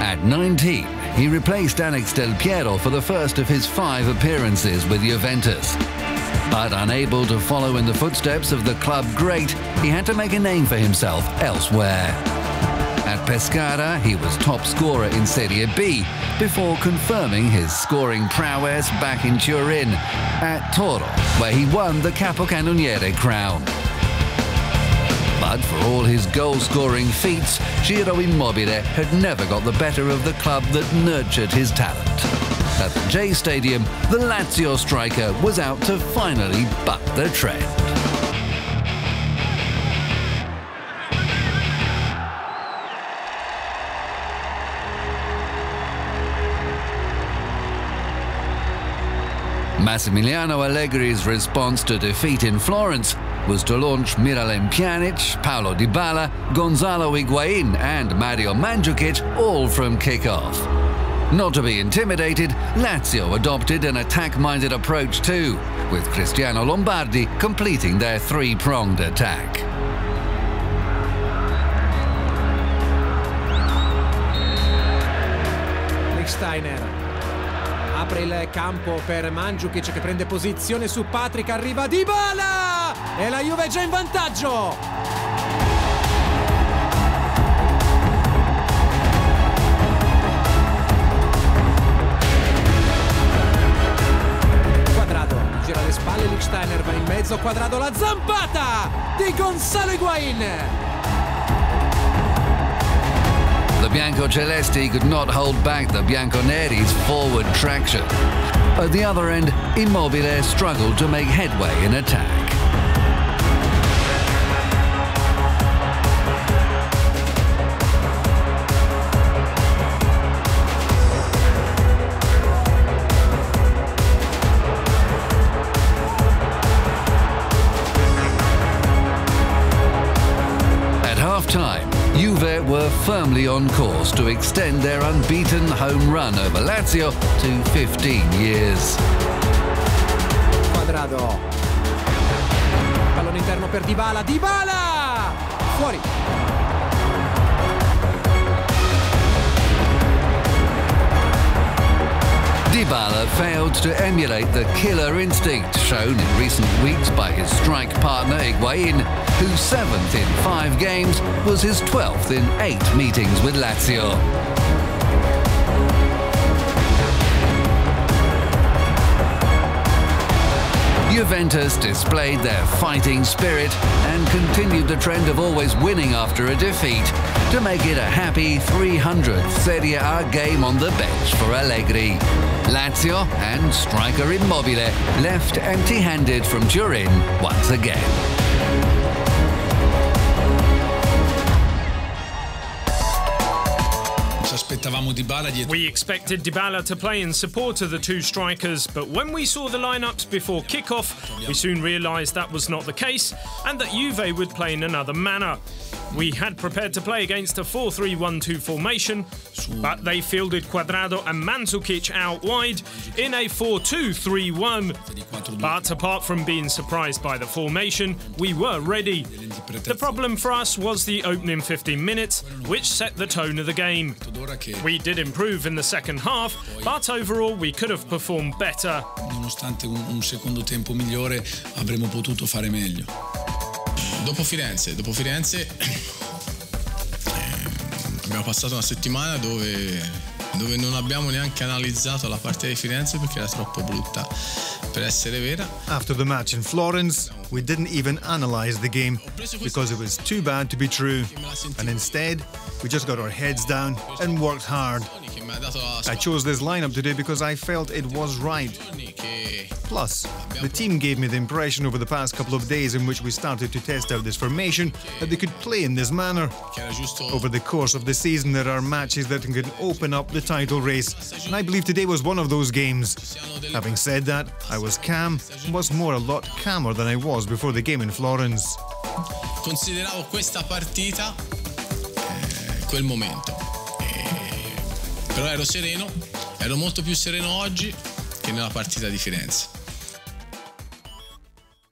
At 19, he replaced Alex Del Piero for the first of his 5 appearances with Juventus. But unable to follow in the footsteps of the club great, he had to make a name for himself elsewhere. At Pescara, he was top scorer in Serie B before confirming his scoring prowess back in Turin, at Toro, where he won the Capocannoniere crown. But for all his goal-scoring feats, Ciro Immobile had never got the better of the club that nurtured his talent. At the J Stadium, the Lazio striker was out to finally buck the trend. Massimiliano Allegri's response to defeat in Florence was to launch Miralem Pjanic, Paulo Dybala, Gonzalo Higuain and Mario Mandzukic all from kick-off. Not to be intimidated, Lazio adopted an attack-minded approach too, with Cristiano Lombardi completing their 3-pronged attack. Apre il campo per Mandzukic che prende posizione su Patrick, arriva Dybala e la Juve è già in vantaggio. Quadrado gira le spalle, Lichtsteiner va in mezzo, Quadrado, la zampata di Gonzalo Higuain. The Biancocelesti could not hold back the Bianconeri's forward traction. At the other end, Immobile struggled to make headway in attack. At half-time, Juve were firmly on course to extend their unbeaten home run over Lazio to 15 years. Quadrado. Pallone interno per Dybala. Dybala! Fuori. Dybala failed to emulate the killer instinct shown in recent weeks by his strike partner Higuain, whose 7th in 5 games was his 12th in 8 meetings with Lazio. Juventus displayed their fighting spirit and continued the trend of always winning after a defeat to make it a happy 300th Serie A game on the bench for Allegri. Lazio and striker Immobile left empty-handed from Turin once again. We expected Dybala to play in support of the 2 strikers, but when we saw the lineups before kick-off, we soon realised that was not the case and that Juve would play in another manner. We had prepared to play against a 4-3-1-2 formation, but they fielded Quadrado and Mandzukic out wide in a 4-2-3-1. But apart from being surprised by the formation, we were ready. The problem for us was the opening 15 minutes, which set the tone of the game. We did improve in the second half, but overall we could have performed better. Nonostante un secondo tempo migliore, avremmo potuto fare meglio. Dopo Firenze abbiamo passato una settimana dove non abbiamo neanche analizzato la partita di Firenze perché era troppo brutta per essere vera. After the match in Florence, we didn't even analyze the game because it was too bad to be true. And instead, we just got our heads down and worked hard. I chose this lineup today because I felt it was right. Plus, the team gave me the impression over the past couple of days in which we started to test out this formation that they could play in this manner. Over the course of the season, there are matches that can open up the title race, and I believe today was one of those games. Having said that, I was calm, was more a lot calmer than I was before the game in Florence. Consideravo questa partita quel momento. Però ero sereno, ero molto più sereno oggi che nella partita di Firenze.